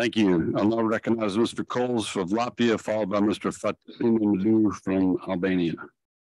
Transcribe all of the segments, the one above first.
Thank you. I'll now recognize Mr. Kols of Latvia, followed by Mr. Saeima from Albania.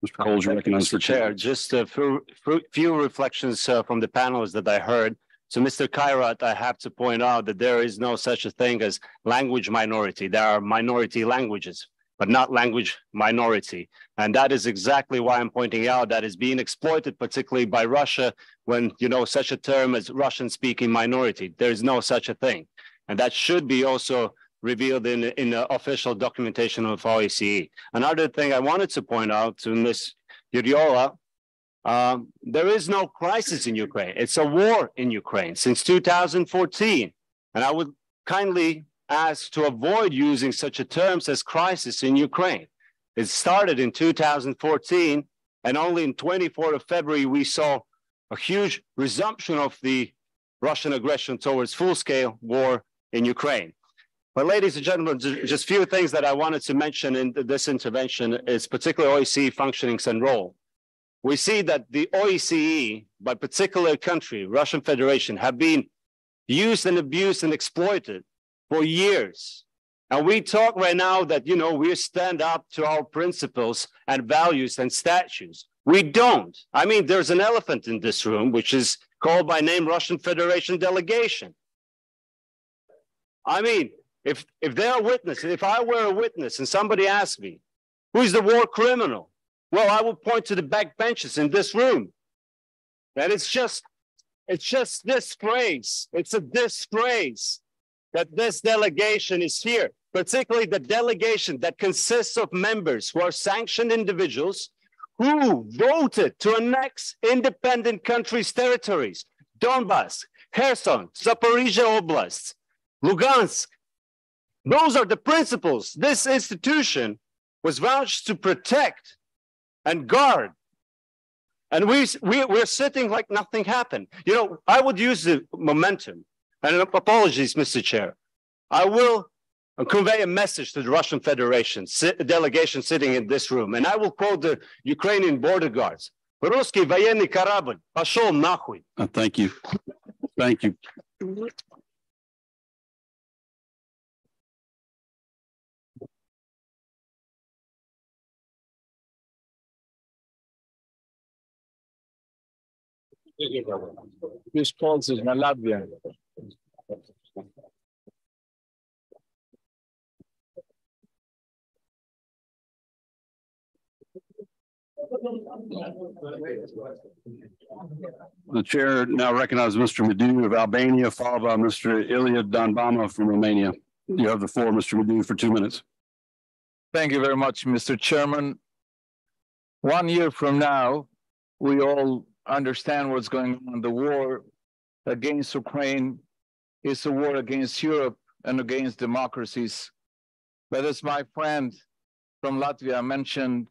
Mr. Kols, you're recognized for Chair. Just a few reflections from the panels that I heard. So, Mr. Kairat, I have to point out that there is no such a thing as language minority. There are minority languages, but not language minority. And that is exactly why I'm pointing out that is being exploited, particularly by Russia, when, you know, such a term as Russian-speaking minority. There is no such a thing. And that should be also revealed in the official documentation of OSCE. Another thing I wanted to point out to Ms. Yuriola, there is no crisis in Ukraine. It's a war in Ukraine since 2014. And I would kindly ask to avoid using such a terms as crisis in Ukraine. It started in 2014, and only in 24th of February, we saw a huge resumption of the Russian aggression towards full-scale war in Ukraine. But ladies and gentlemen, just few things that I wanted to mention in this intervention is particularly OSCE functionings and role. We see that the OSCE, by particular country, Russian Federation, have been used and abused and exploited for years. And we talk right now that, you know, we stand up to our principles and values and statutes. We don't. I mean, there's an elephant in this room, which is called by name Russian Federation delegation. I mean, if they're a witness, if I were a witness and somebody asked me, who's the war criminal? Well, I would point to the back benches in this room. And it's just disgrace. It's a disgrace that this delegation is here, particularly the delegation that consists of members who are sanctioned individuals who voted to annex independent countries' territories, Donbass, Kherson, Zaporizhia Oblast, Lugansk. Those are the principles this institution was vouched to protect and guard. And we're sitting like nothing happened. You know, I would use the momentum, and apologies, Mr. Chair. I will convey a message to the Russian Federation delegation sitting in this room, and I will quote the Ukrainian border guards. Русский военный корабль пошел нахуй. Thank you. Thank you. This Kols is my Latvian. The chair now recognizes Mr. Madu of Albania, followed by Mr. Ilya Donbama from Romania. You have the floor, Mr. Madu, for 2 minutes. Thank you very much, Mr. Chairman. 1 year from now, we all understand what's going on. The war against Ukraine is a war against Europe and against democracies. But as my friend from Latvia mentioned,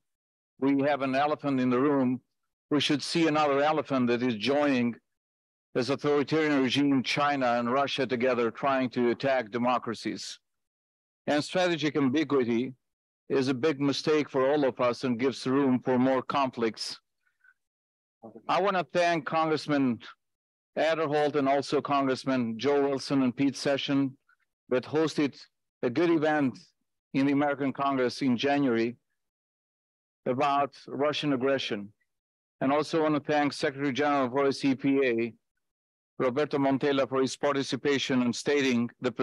we have an elephant in the room. We should see another elephant that is joining this authoritarian regime, China and Russia together, trying to attack democracies. And strategic ambiguity is a big mistake for all of us and gives room for more conflicts. I want to thank Congressman R.Kols and also Congressman Joe Wilson and Pete Sessions that hosted a good event in the American Congress in January about Russian aggression. And also want to thank Secretary General of OSCE PA, Roberto Montella, for his participation in stating the position